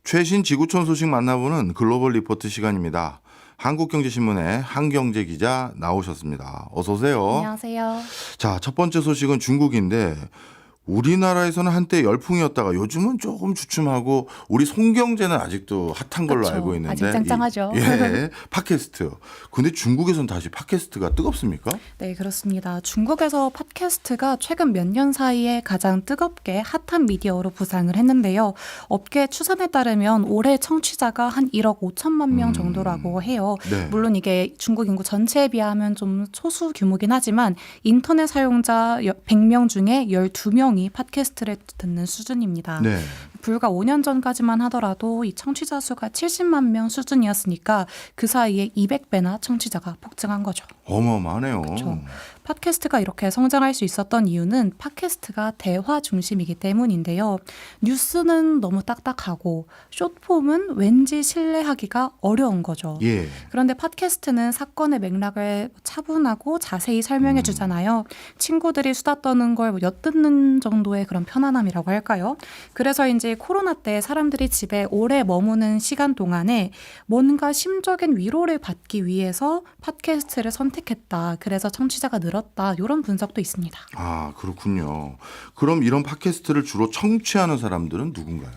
최신 지구촌 소식 만나보는 글로벌 리포트 시간입니다. 한국경제신문의 한경제 기자 나오셨습니다. 어서 오세요. 안녕하세요. 자, 첫 번째 소식은 중국인데 우리나라에서는 한때 열풍이었다가 요즘은 조금 주춤하고 우리 송경제는 아직도 핫한 걸로 그렇죠. 알고 있는데 아직 짱짱하죠. 팟캐스트. 근데 중국에서는 다시 팟캐스트가 뜨겁습니까? 네, 그렇습니다. 중국에서 팟캐스트가 최근 몇 년 사이에 가장 뜨겁게 핫한 미디어로 부상을 했는데요. 업계 추산에 따르면 올해 청취자가 한 1억 5천만 명 정도라고 해요. 네. 물론 이게 중국 인구 전체에 비하면 좀 소수 규모긴 하지만 인터넷 사용자 100명 중에 12명이 팟캐스트를 듣는 수준입니다. 네. 불과 5년 전까지만 하더라도 이 청취자 수가 70만 명 수준이었으니까 그 사이에 200배나 청취자가 폭증한 거죠. 어마어마하네요. 그렇죠. 팟캐스트가 이렇게 성장할 수 있었던 이유는 팟캐스트가 대화 중심이기 때문인데요. 뉴스는 너무 딱딱하고 숏폼은 왠지 신뢰하기가 어려운 거죠. 예. 그런데 팟캐스트는 사건의 맥락을 차분하고 자세히 설명해 주잖아요. 친구들이 수다 떠는 걸 엿듣는 정도의 그런 편안함이라고 할까요? 그래서 이제 코로나 때 사람들이 집에 오래 머무는 시간 동안에 뭔가 심적인 위로를 받기 위해서 팟캐스트를 선택했다. 그래서 청취자가 늘었다. 이런 분석도 있습니다. 아, 그렇군요. 그럼 이런 팟캐스트를 주로 청취하는 사람들은 누군가요?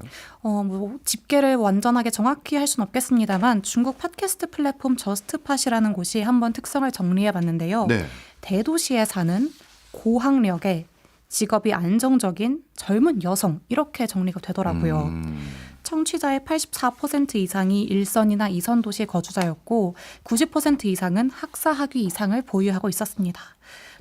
집계를 완전하게 정확히 할 수는 없겠습니다만 중국 팟캐스트 플랫폼 저스트팟이라는 곳이 한번 특성을 정리해 봤는데요. 네. 대도시에 사는 고학력의 직업이 안정적인 젊은 여성 이렇게 정리가 되더라고요. 청취자의 84% 이상이 1선이나 2선 도시 거주자였고 90% 이상은 학사 학위 이상을 보유하고 있었습니다.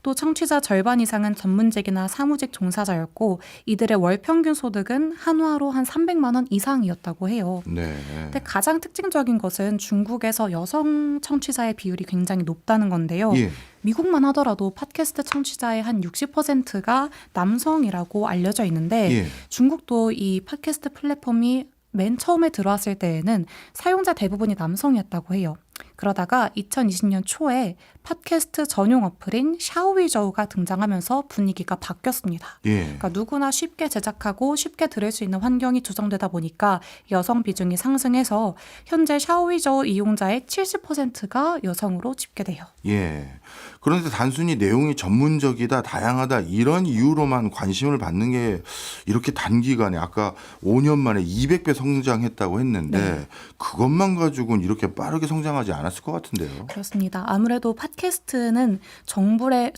또 청취자 절반 이상은 전문직이나 사무직 종사자였고 이들의 월 평균 소득은 한화로 한 300만 원 이상이었다고 해요. 네. 근데 가장 특징적인 것은 중국에서 여성 청취자의 비율이 굉장히 높다는 건데요. 예. 미국만 하더라도 팟캐스트 청취자의 한 60%가 남성이라고 알려져 있는데 예. 중국도 이 팟캐스트 플랫폼이 맨 처음에 들어왔을 때에는 사용자 대부분이 남성이었다고 해요. 그러다가 2020년 초에 팟캐스트 전용 어플인 샤오위저우가 등장하면서 분위기가 바뀌었습니다. 예. 그러니까 누구나 쉽게 제작하고 쉽게 들을 수 있는 환경이 조성되다 보니까 여성 비중이 상승해서 현재 샤오위저우 이용자의 70%가 여성으로 집계돼요. 예. 그런데 단순히 내용이 전문적이다, 다양하다 이런 이유로만 관심을 받는 게 이렇게 단기간에 아까 5년 만에 200배 성장했다고 했는데 네. 그것만 가지고는 이렇게 빠르게 성장하지 않았을 것 같은데요. 그렇습니다. 아무래도 팟캐스트는 정부의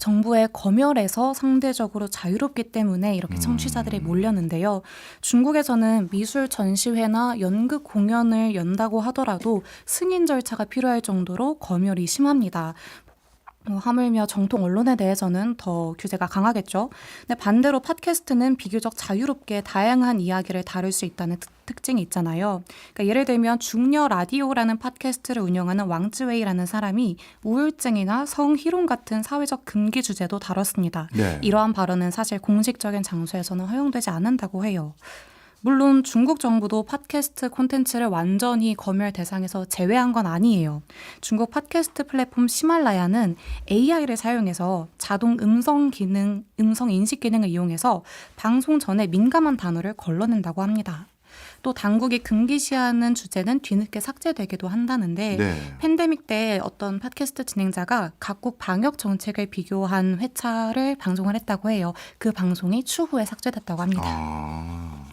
검열에서 상대적으로 자유롭기 때문에 이렇게 청취자들이 몰렸는데요. 중국에서는 미술 전시회나 연극 공연을 연다고 하더라도 승인 절차가 필요할 정도로 검열이 심합니다. 하물며 정통 언론에 대해서는 더 규제가 강하겠죠. 근데 반대로 팟캐스트는 비교적 자유롭게 다양한 이야기를 다룰 수 있다는 특징이 있잖아요. 그러니까 예를 들면 중녀 라디오라는 팟캐스트를 운영하는 왕즈웨이라는 사람이 우울증이나 성희롱 같은 사회적 금기 주제도 다뤘습니다. 네. 이러한 발언은 사실 공식적인 장소에서는 허용되지 않는다고 해요. 물론 중국 정부도 팟캐스트 콘텐츠를 완전히 검열 대상에서 제외한 건 아니에요. 중국 팟캐스트 플랫폼 히말라야는 AI를 사용해서 자동 음성 인식 기능을 이용해서 방송 전에 민감한 단어를 걸러낸다고 합니다. 또 당국이 금기시하는 주제는 뒤늦게 삭제되기도 한다는데 네. 팬데믹 때 어떤 팟캐스트 진행자가 각국 방역 정책을 비교한 회차를 방송을 했다고 해요. 그 방송이 추후에 삭제됐다고 합니다. 아.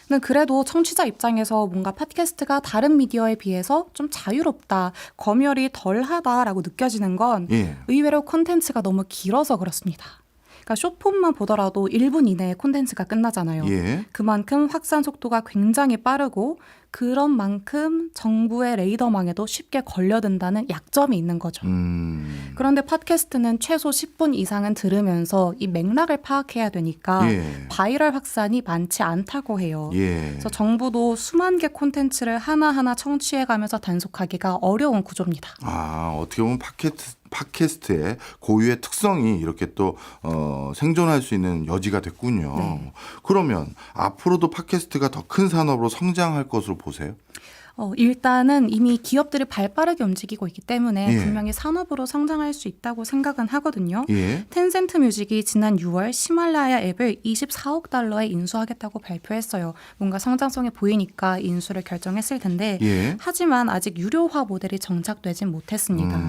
근데 그래도 청취자 입장에서 뭔가 팟캐스트가 다른 미디어에 비해서 좀 자유롭다, 검열이 덜하다라고 느껴지는 건 예. 의외로 콘텐츠가 너무 길어서 그렇습니다. 그러니까 숏폼만 보더라도 1분 이내에 콘텐츠가 끝나잖아요. 예. 그만큼 확산 속도가 굉장히 빠르고 그런 만큼 정부의 레이더망에도 쉽게 걸려든다는 약점이 있는 거죠. 그런데 팟캐스트는 최소 10분 이상은 들으면서 이 맥락을 파악해야 되니까 예. 바이럴 확산이 많지 않다고 해요. 예. 그래서 정부도 수만 개 콘텐츠를 하나하나 청취해가면서 단속하기가 어려운 구조입니다. 아, 어떻게 보면 팟캐스트의 고유의 특성이 이렇게 또 생존할 수 있는 여지가 됐군요. 네. 그러면 앞으로도 팟캐스트가 더 큰 산업으로 성장할 것으로 보세요? 일단은 이미 기업들이 발빠르게 움직이고 있기 때문에 예. 분명히 산업으로 성장할 수 있다고 생각은 하거든요. 예. 텐센트 뮤직이 지난 6월 히말라야 앱을 24억 달러에 인수하겠다고 발표했어요. 뭔가 성장성이 보이니까 인수를 결정했을 텐데 예. 하지만 아직 유료화 모델이 정착되진 못했습니다.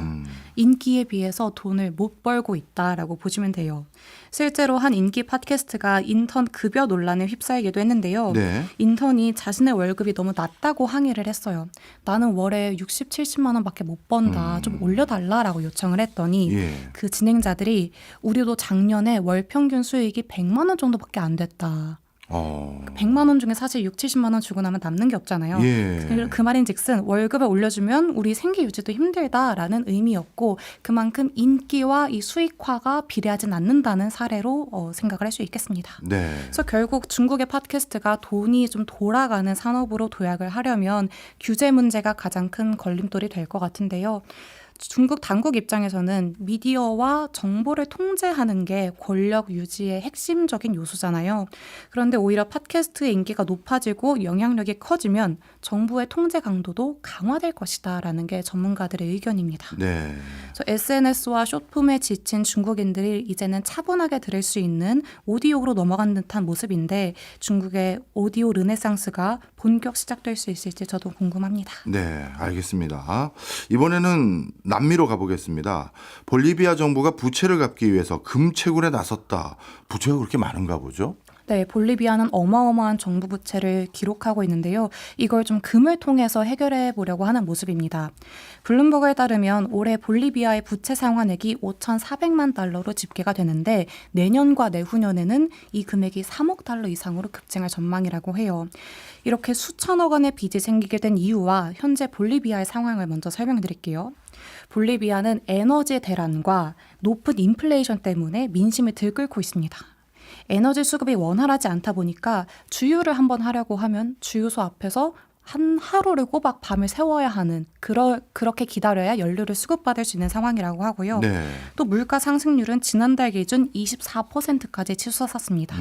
인기에 비해서 돈을 못 벌고 있다라고 보시면 돼요. 실제로 한 인기 팟캐스트가 인턴 급여 논란에 휩싸이기도 했는데요. 네. 인턴이 자신의 월급이 너무 낮다고 항의를 했어요. 나는 월에 60, 70만 원밖에 못 번다. 좀 올려달라라고 요청을 했더니 예. 그 진행자들이 우리도 작년에 월 평균 수익이 100만 원 정도밖에 안 됐다. 100만 원 중에 사실 6, 70만 원 주고 나면 남는 게 없잖아요. 예. 그 말인즉슨 월급을 올려주면 우리 생계 유지도 힘들다라는 의미였고 그만큼 인기와 이 수익화가 비례하진 않는다는 사례로 생각을 할 수 있겠습니다. 네. 그래서 결국 중국의 팟캐스트가 돈이 좀 돌아가는 산업으로 도약을 하려면 규제 문제가 가장 큰 걸림돌이 될 것 같은데요. 중국 당국 입장에서는 미디어와 정보를 통제하는 게 권력 유지의 핵심적인 요소잖아요. 그런데 오히려 팟캐스트의 인기가 높아지고 영향력이 커지면 정부의 통제 강도도 강화될 것이다라는 게 전문가들의 의견입니다. 네. SNS와 숏폼에 지친 중국인들이 이제는 차분하게 들을 수 있는 오디오로 넘어간 듯한 모습인데 중국의 오디오 르네상스가 본격 시작될 수 있을지 저도 궁금합니다. 네, 알겠습니다. 이번에는 남미로 가보겠습니다. 볼리비아 정부가 부채를 갚기 위해서 금채굴에 나섰다. 부채가 그렇게 많은가 보죠? 네, 볼리비아는 어마어마한 정부 부채를 기록하고 있는데요. 이걸 좀 금을 통해서 해결해 보려고 하는 모습입니다. 블룸버그에 따르면 올해 볼리비아의 부채 상환액이 5,400만 달러로 집계가 되는데 내년과 내후년에는 이 금액이 3억 달러 이상으로 급증할 전망이라고 해요. 이렇게 수천억 원의 빚이 생기게 된 이유와 현재 볼리비아의 상황을 먼저 설명드릴게요. 볼리비아는 에너지 대란과 높은 인플레이션 때문에 민심을 들끓고 있습니다. 에너지 수급이 원활하지 않다 보니까 주유를 한번 하려고 하면 주유소 앞에서 한 하루를 꼬박 밤을 새워야 하는 그렇게 기다려야 연료를 수급받을 수 있는 상황이라고 하고요. 네. 또 물가 상승률은 지난달 기준 24%까지 치솟았습니다.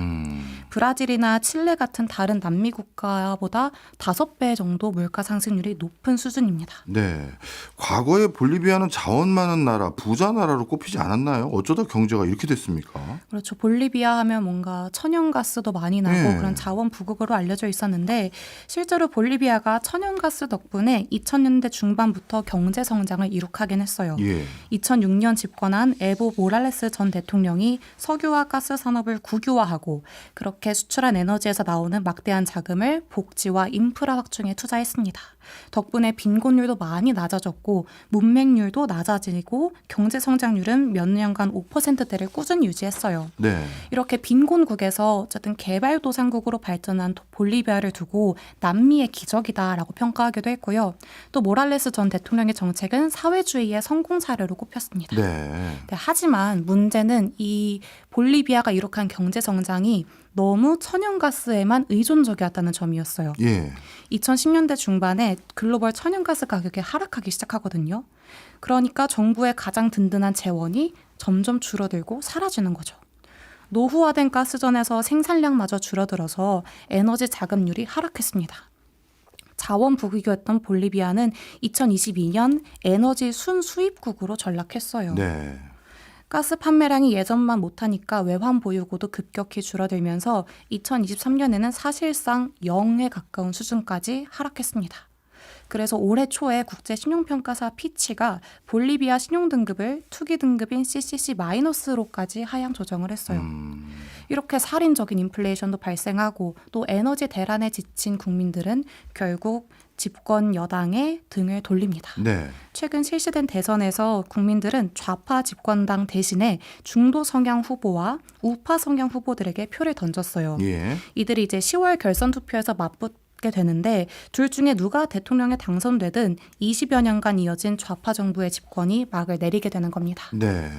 브라질이나 칠레 같은 다른 남미 국가보다 5배 정도 물가 상승률이 높은 수준입니다. 네. 과거에 볼리비아는 자원 많은 나라, 부자 나라로 꼽히지 않았나요? 어쩌다 경제가 이렇게 됐습니까? 그렇죠. 볼리비아 하면 뭔가 천연가스도 많이 나고 네. 그런 자원 부국으로 알려져 있었는데 실제로 볼리비아가 천연가스 덕분에 2000년대 중반부터 경제 성장을 이룩하긴 했어요. 예. 2006년 집권한 에보 모랄레스 전 대통령이 석유와 가스 산업을 국유화하고 그렇게 수출한 에너지에서 나오는 막대한 자금을 복지와 인프라 확충에 투자했습니다. 덕분에 빈곤율도 많이 낮아졌고 문맹률도 낮아지고 경제 성장률은 몇 년간 5%대를 꾸준히 유지했어요. 네. 이렇게 빈곤국에서 어쨌든 개발도상국으로 발전한 볼리비아를 두고 남미의 기적이다라고 평가하기도 했고요. 또 모랄레스 전 대통령의 정책은 사회주의의 성공 사례로 꼽혔습니다. 네. 하지만 문제는 이 볼리비아가 이룩한 경제 성장이 너무 천연가스에만 의존적이었다는 점이었어요. 예. 2010년대 중반에 글로벌 천연가스 가격이 하락하기 시작하거든요. 그러니까 정부의 가장 든든한 재원이 점점 줄어들고 사라지는 거죠. 노후화된 가스전에서 생산량마저 줄어들어서 에너지 자급률이 하락했습니다. 자원 부국이었던 볼리비아는 2022년 에너지 순수입국으로 전락했어요. 네. 가스 판매량이 예전만 못하니까 외환 보유고도 급격히 줄어들면서 2023년에는 사실상 0에 가까운 수준까지 하락했습니다. 그래서 올해 초에 국제신용평가사 피치가 볼리비아 신용등급을 투기 등급인 CCC-로까지 하향 조정을 했어요. 이렇게 살인적인 인플레이션도 발생하고 또 에너지 대란에 지친 국민들은 결국 집권 여당에 등을 돌립니다. 네. 최근 실시된 대선에서 국민들은 좌파 집권당 대신에 중도 성향 후보와 우파 성향 후보들에게 표를 던졌어요. 예. 이들이 이제 10월 결선 투표에서 맞붙게 되는데 둘 중에 누가 대통령에 당선되든 20여 년간 이어진 좌파 정부의 집권이 막을 내리게 되는 겁니다. 네.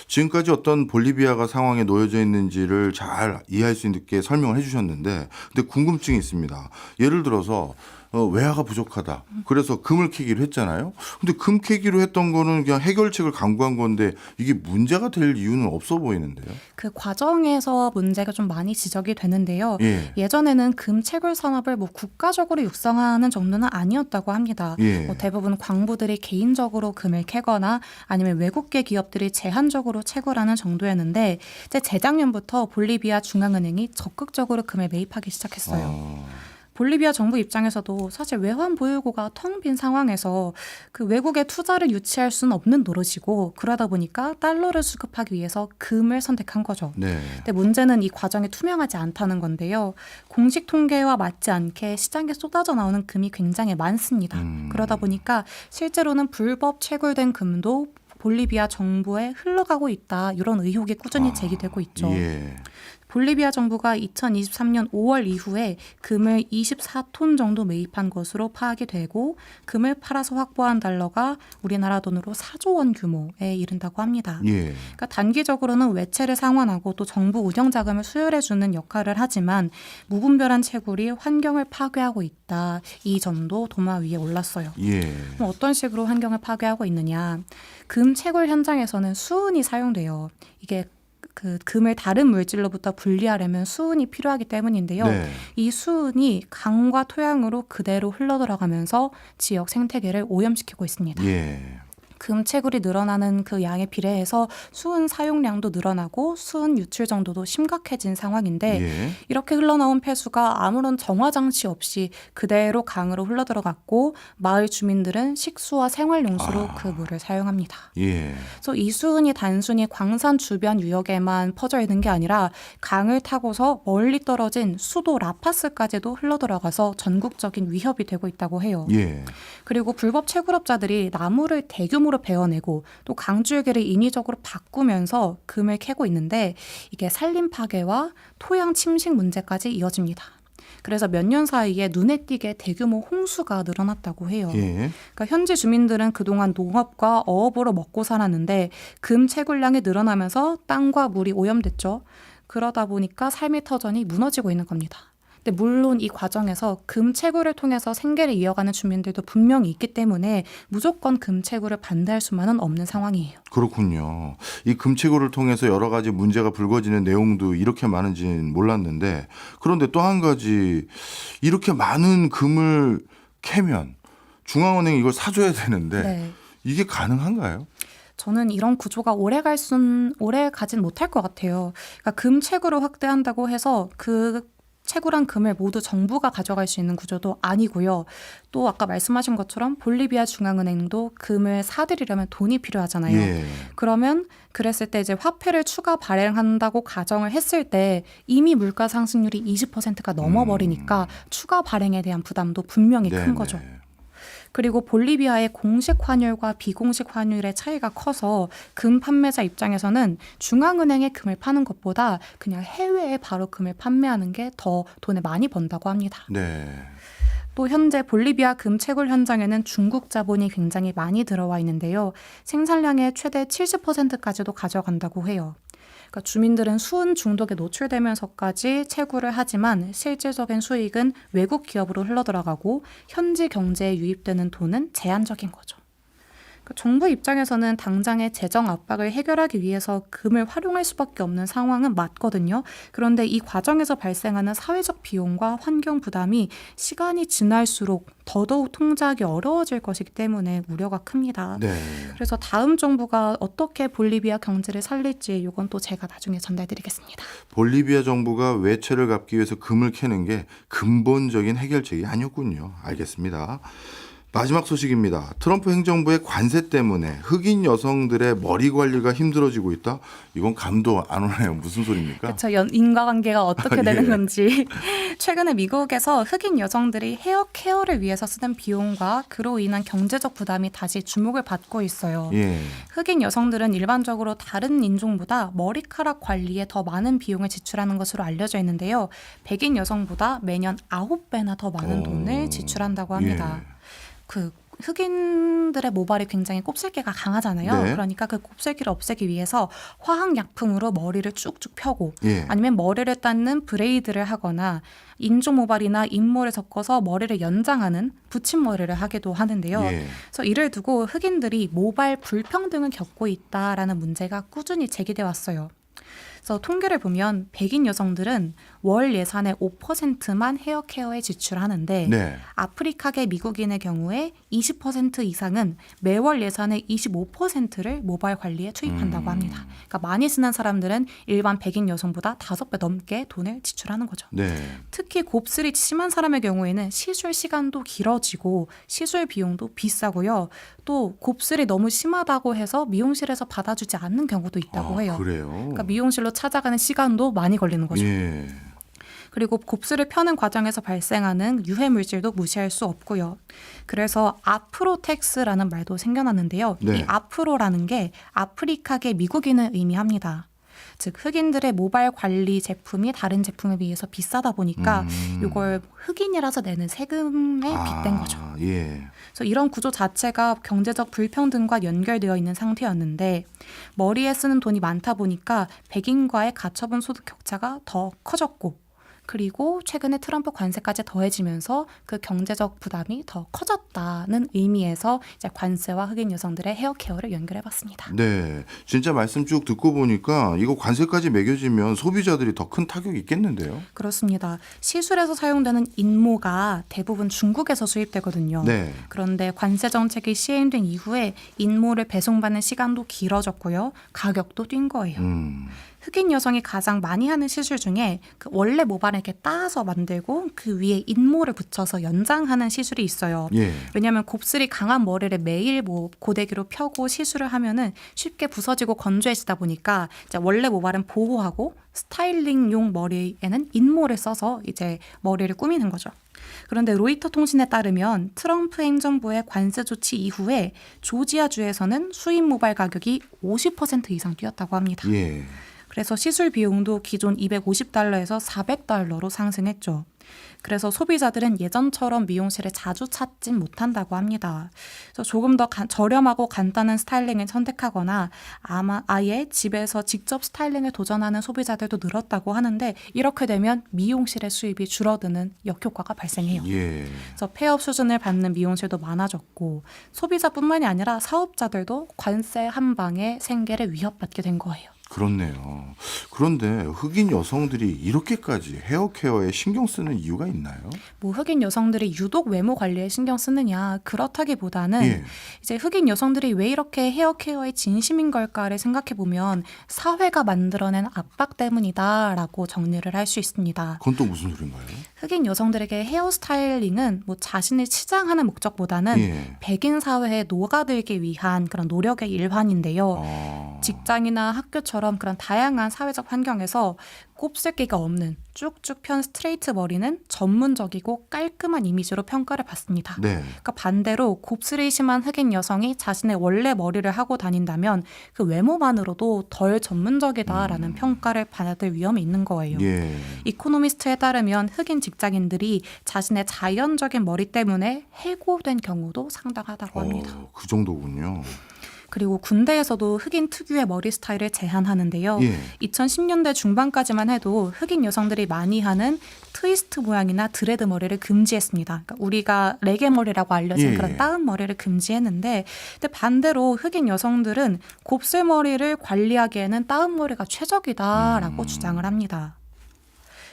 지금까지 어떤 볼리비아가 상황에 놓여져 있는지를 잘 이해할 수 있게 설명을 해주셨는데, 근데 궁금증이 있습니다. 예를 들어서 외화가 부족하다. 그래서 금을 캐기로 했잖아요. 근데 금 캐기로 했던 거는 그냥 해결책을 강구한 건데 이게 문제가 될 이유는 없어 보이는데요. 그 과정에서 문제가 좀 많이 지적이 되는데요. 예. 예전에는 금 채굴 산업을 뭐 국가적으로 육성하는 정도는 아니었다고 합니다. 예. 뭐 대부분 광부들이 개인적으로 금을 캐거나 아니면 외국계 기업들이 제한적으로 채굴하는 정도였는데 이제 재작년부터 볼리비아 중앙은행이 적극적으로 금에 매입하기 시작했어요. 볼리비아 정부 입장에서도 사실 외환 보유고가 텅 빈 상황에서 그 외국에 투자를 유치할 수는 없는 노릇이고, 그러다 보니까 달러를 수급하기 위해서 금을 선택한 거죠. 네. 근데 문제는 이 과정이 투명하지 않다는 건데요. 공식 통계와 맞지 않게 시장에 쏟아져 나오는 금이 굉장히 많습니다. 그러다 보니까 실제로는 불법 채굴된 금도 볼리비아 정부에 흘러가고 있다, 이런 의혹이 꾸준히 제기되고 있죠. 예. 볼리비아 정부가 2023년 5월 이후에 금을 24톤 정도 매입한 것으로 파악이 되고, 금을 팔아서 확보한 달러가 우리나라 돈으로 4조 원 규모에 이른다고 합니다. 예. 그러니까 단기적으로는 외채를 상환하고 또 정부 운영 자금을 수혈해주는 역할을 하지만 무분별한 채굴이 환경을 파괴하고 있다, 이 점도 도마 위에 올랐어요. 예. 그럼 어떤 식으로 환경을 파괴하고 있느냐. 금 채굴 현장에서는 수은이 사용돼요. 이게 그 금을 다른 물질로부터 분리하려면 수은이 필요하기 때문인데요. 네. 이 수은이 강과 토양으로 그대로 흘러들어가면서 지역 생태계를 오염시키고 있습니다. 예. 금 채굴이 늘어나는 그 양에 비례해서 수은 사용량도 늘어나고 수은 유출 정도도 심각해진 상황인데, 예. 이렇게 흘러나온 폐수가 아무런 정화 장치 없이 그대로 강으로 흘러들어갔고, 마을 주민들은 식수와 생활용수로 그 물을 사용합니다. 예. 그래서 이 수은이 단순히 광산 주변 유역에만 퍼져 있는 게 아니라 강을 타고서 멀리 떨어진 수도 라파스까지도 흘러들어가서 전국적인 위협이 되고 있다고 해요. 예. 그리고 불법 채굴업자들이 나무를 대규모로 베어내고 또 강줄기를 인위적으로 바꾸면서 금을 캐고 있는데, 이게 산림 파괴와 토양 침식 문제까지 이어집니다. 그래서 몇 년 사이에 눈에 띄게 대규모 홍수가 늘어났다고 해요. 예. 그러니까 현지 주민들은 그동안 농업과 어업으로 먹고 살았는데 금 채굴량이 늘어나면서 땅과 물이 오염됐죠. 그러다 보니까 삶의 터전이 무너지고 있는 겁니다. 근데 물론 이 과정에서 금 채굴을 통해서 생계를 이어가는 주민들도 분명히 있기 때문에 무조건 금 채굴을 반대할 수만은 없는 상황이에요. 그렇군요. 이 금채굴을 통해서 여러 가지 문제가 불거지는 내용도 이렇게 많은지는 몰랐는데, 그런데 또 한 가지, 이렇게 많은 금을 캐면 중앙은행이 이걸 사줘야 되는데 네. 이게 가능한가요? 저는 이런 구조가 오래 가진 못할 것 같아요. 그러니까 금 채굴을 확대한다고 해서 그 채굴한 금을 모두 정부가 가져갈 수 있는 구조도 아니고요. 또 아까 말씀하신 것처럼 볼리비아 중앙은행도 금을 사들이려면 돈이 필요하잖아요. 예. 그러면 그랬을 때 이제 화폐를 추가 발행한다고 가정을 했을 때 이미 물가 상승률이 20%가 넘어버리니까 추가 발행에 대한 부담도 분명히 큰 거죠. 그리고 볼리비아의 공식 환율과 비공식 환율의 차이가 커서 금 판매자 입장에서는 중앙은행에 금을 파는 것보다 그냥 해외에 바로 금을 판매하는 게 더 돈을 많이 번다고 합니다. 네. 또 현재 볼리비아 금 채굴 현장에는 중국 자본이 굉장히 많이 들어와 있는데요. 생산량의 최대 70%까지도 가져간다고 해요. 그러니까 주민들은 수은 중독에 노출되면서까지 채굴을 하지만 실질적인 수익은 외국 기업으로 흘러들어가고 현지 경제에 유입되는 돈은 제한적인 거죠. 정부 입장에서는 당장의 재정 압박을 해결하기 위해서 금을 활용할 수밖에 없는 상황은 맞거든요. 그런데 이 과정에서 발생하는 사회적 비용과 환경 부담이 시간이 지날수록 더더욱 통제하기 어려워질 것이기 때문에 우려가 큽니다. 네. 그래서 다음 정부가 어떻게 볼리비아 경제를 살릴지 이건 또 제가 나중에 전달드리겠습니다. 볼리비아 정부가 외채를 갚기 위해서 금을 캐는 게 근본적인 해결책이 아니었군요. 알겠습니다. 마지막 소식입니다. 트럼프 행정부의 관세 때문에 흑인 여성들의 머리 관리가 힘들어지고 있다? 이건 감도 안 오네요. 무슨 소리입니까? 그렇죠. 인과관계가 어떻게 되는 예. 건지. 최근에 미국에서 흑인 여성들이 헤어 케어를 위해서 쓰는 비용과 그로 인한 경제적 부담이 다시 주목을 받고 있어요. 예. 흑인 여성들은 일반적으로 다른 인종보다 머리카락 관리에 더 많은 비용을 지출하는 것으로 알려져 있는데요. 백인 여성보다 매년 9배나 더 많은 돈을 지출한다고 합니다. 예. 흑인들의 모발이 굉장히 곱슬기가 강하잖아요. 네. 그러니까 그 곱슬기를 없애기 위해서 화학약품으로 머리를 쭉쭉 펴고 예. 아니면 머리를 닦는 브레이드를 하거나 인조 모발이나 인모를 섞어서 머리를 연장하는 붙임머리를 하기도 하는데요. 예. 그래서 이를 두고 흑인들이 모발 불평등을 겪고 있다라는 문제가 꾸준히 제기돼 왔어요. 그래서 통계를 보면 백인 여성들은 월 예산의 5%만 헤어케어에 지출하는데 네. 아프리카계 미국인의 경우에 20% 이상은 매월 예산의 25%를 모발 관리에 투입한다고 합니다. 그러니까 많이 쓰는 사람들은 일반 백인 여성보다 5배 넘게 돈을 지출하는 거죠. 네. 특히 곱슬이 심한 사람의 경우에는 시술 시간도 길어지고 시술 비용도 비싸고요. 또 곱슬이 너무 심하다고 해서 미용실에서 받아주지 않는 경우도 있다고 해요. 그래요. 그러니까 미용실로 찾아가는 시간도 많이 걸리는 거죠. 예. 그리고 곱슬을 펴는 과정에서 발생하는 유해 물질도 무시할 수 없고요. 그래서 아프로텍스라는 말도 생겨났는데요. 네. 이 아프로라는 게 아프리카계 미국인을 의미합니다. 즉 흑인들의 모발 관리 제품이 다른 제품에 비해서 비싸다 보니까 이걸 흑인이라서 내는 세금에 빗댄 거죠. 예. 그래서 이런 구조 자체가 경제적 불평등과 연결되어 있는 상태였는데 머리에 쓰는 돈이 많다 보니까 백인과의 가처분 소득 격차가 더 커졌고 그리고 최근에 트럼프 관세까지 더해지면서 그 경제적 부담이 더 커졌다는 의미에서 이제 관세와 흑인 여성들의 헤어케어를 연결해봤습니다. 네. 진짜 말씀 쭉 듣고 보니까 이거 관세까지 매겨지면 소비자들이 더 큰 타격이 있겠는데요. 그렇습니다. 시술에서 사용되는 인모가 대부분 중국에서 수입되거든요. 네. 그런데 관세 정책이 시행된 이후에 인모를 배송받는 시간도 길어졌고요. 가격도 뛴 거예요. 흑인 여성이 가장 많이 하는 시술 중에 그 원래 모발을 이렇게 따서 만들고 그 위에 인모를 붙여서 연장하는 시술이 있어요. 예. 왜냐하면 곱슬이 강한 머리를 매일 고데기로 펴고 시술을 하면은 쉽게 부서지고 건조해지다 보니까 이제 원래 모발은 보호하고 스타일링용 머리에는 인모를 써서 이제 머리를 꾸미는 거죠. 그런데 로이터 통신에 따르면 트럼프 행정부의 관세 조치 이후에 조지아주에서는 수입 모발 가격이 50% 이상 뛰었다고 합니다. 예. 그래서 시술 비용도 기존 $250에서 $400로 상승했죠. 그래서 소비자들은 예전처럼 미용실에 자주 찾진 못한다고 합니다. 그래서 조금 더 저렴하고 간단한 스타일링을 선택하거나 아예 집에서 직접 스타일링에 도전하는 소비자들도 늘었다고 하는데 이렇게 되면 미용실의 수입이 줄어드는 역효과가 발생해요. 예. 그래서 폐업 수준을 받는 미용실도 많아졌고 소비자뿐만이 아니라 사업자들도 관세 한 방에 생계를 위협받게 된 거예요. 그렇네요. 그런데 흑인 여성들이 이렇게까지 헤어케어에 신경 쓰는 이유가 있나요? 뭐 흑인 여성들이 유독 외모 관리에 신경 쓰느냐 그렇다기보다는 예. 이제 흑인 여성들이 왜 이렇게 헤어케어에 진심인 걸까를 생각해 보면 사회가 만들어낸 압박 때문이다라고 정리를 할 수 있습니다. 그건 또 무슨 소린가요? 흑인 여성들에게 헤어스타일링은 뭐 자신을 치장하는 목적보다는 예. 백인 사회에 녹아들기 위한 그런 노력의 일환인데요. 직장이나 학교처럼 그런 다양한 사회적 환경에서 곱슬기가 없는 쭉쭉 편 스트레이트 머리는 전문적이고 깔끔한 이미지로 평가를 받습니다. 네. 그러니까 반대로 곱슬이 심한 흑인 여성이 자신의 원래 머리를 하고 다닌다면 그 외모만으로도 덜 전문적이다라는 평가를 받을 위험이 있는 거예요. 예. 이코노미스트에 따르면 흑인 직장인들이 자신의 자연적인 머리 때문에 해고된 경우도 상당하다고 합니다. 그 정도군요. 그리고 군대에서도 흑인 특유의 머리 스타일을 제한하는데요. 예. 2010년대 중반까지만 해도 흑인 여성들이 많이 하는 트위스트 모양이나 드레드 머리를 금지했습니다. 그러니까 우리가 레게 머리라고 알려진 예, 그런 예. 따은 머리를 금지했는데 근데 반대로 흑인 여성들은 곱슬 머리를 관리하기에는 따은 머리가 최적이다라고 주장을 합니다.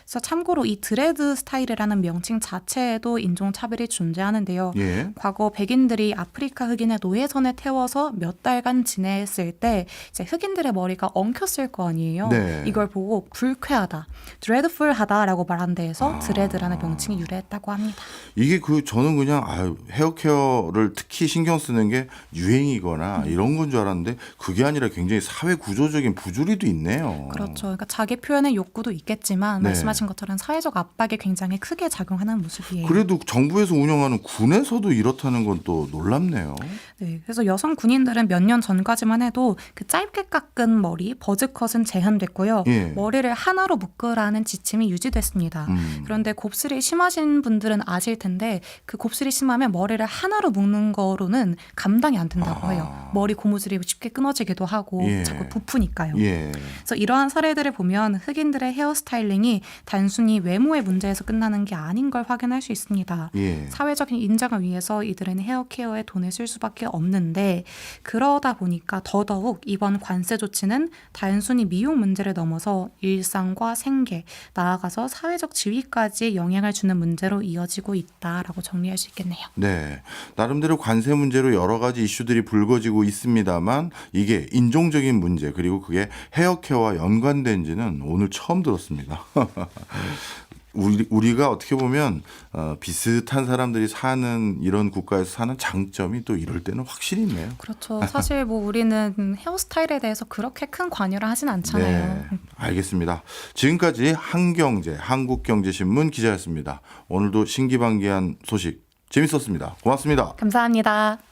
그래서 참고로 이 드레드 스타일이라는 명칭 자체에도 인종차별이 존재하는데요. 예. 과거 백인들이 아프리카 흑인의 노예선에 태워서 몇 달간 지냈을 때 이제 흑인들의 머리가 엉켰을 거 아니에요. 네. 이걸 보고 불쾌하다, 드레드풀하다라고 말한 데에서 드레드라는 명칭이 유래했다고 합니다. 이게 저는 그냥 헤어케어를 특히 신경 쓰는 게 유행이거나 이런 건 줄 알았는데 그게 아니라 굉장히 사회 구조적인 부조리도 있네요. 그렇죠. 그러니까 자기 표현의 욕구도 있겠지만 네. 말씀하신 말씀하신 것처럼 사회적 압박에 굉장히 크게 작용하는 모습이에요. 그래도 정부에서 운영하는 군에서도 이렇다는 건 또 놀랍네요. 네, 그래서 여성 군인들은 몇 년 전까지만 해도 그 짧게 깎은 머리, 버즈컷은 제한됐고요. 예. 머리를 하나로 묶으라는 지침이 유지됐습니다. 그런데 곱슬이 심하신 분들은 아실 텐데 그 곱슬이 심하면 머리를 하나로 묶는 거로는 감당이 안 된다고 해요. 머리 고무줄이 쉽게 끊어지기도 하고 예. 자꾸 부푸니까요. 예. 그래서 이러한 사례들을 보면 흑인들의 헤어스타일링이 단순히 외모의 문제에서 끝나는 게 아닌 걸 확인할 수 있습니다. 예. 사회적인 인정을 위해서 이들은 헤어케어에 돈을 쓸 수밖에 없는데 그러다 보니까 더더욱 이번 관세 조치는 단순히 미용 문제를 넘어서 일상과 생계, 나아가서 사회적 지위까지 영향을 주는 문제로 이어지고 있다라고 정리할 수 있겠네요. 네. 나름대로 관세 문제로 여러 가지 이슈들이 불거지고 있습니다만 이게 인종적인 문제 그리고 그게 헤어케어와 연관된지는 오늘 처음 들었습니다. 우리가 어떻게 보면 비슷한 사람들이 사는 이런 국가에서 사는 장점이 또 이럴 때는 확실히 있네요. 그렇죠. 사실 뭐 우리는 헤어스타일에 대해서 그렇게 큰 관여를 하진 않잖아요. 네, 알겠습니다. 지금까지 한경제 한국경제신문 기자였습니다. 오늘도 신기반기한 소식 재밌었습니다. 고맙습니다. 감사합니다.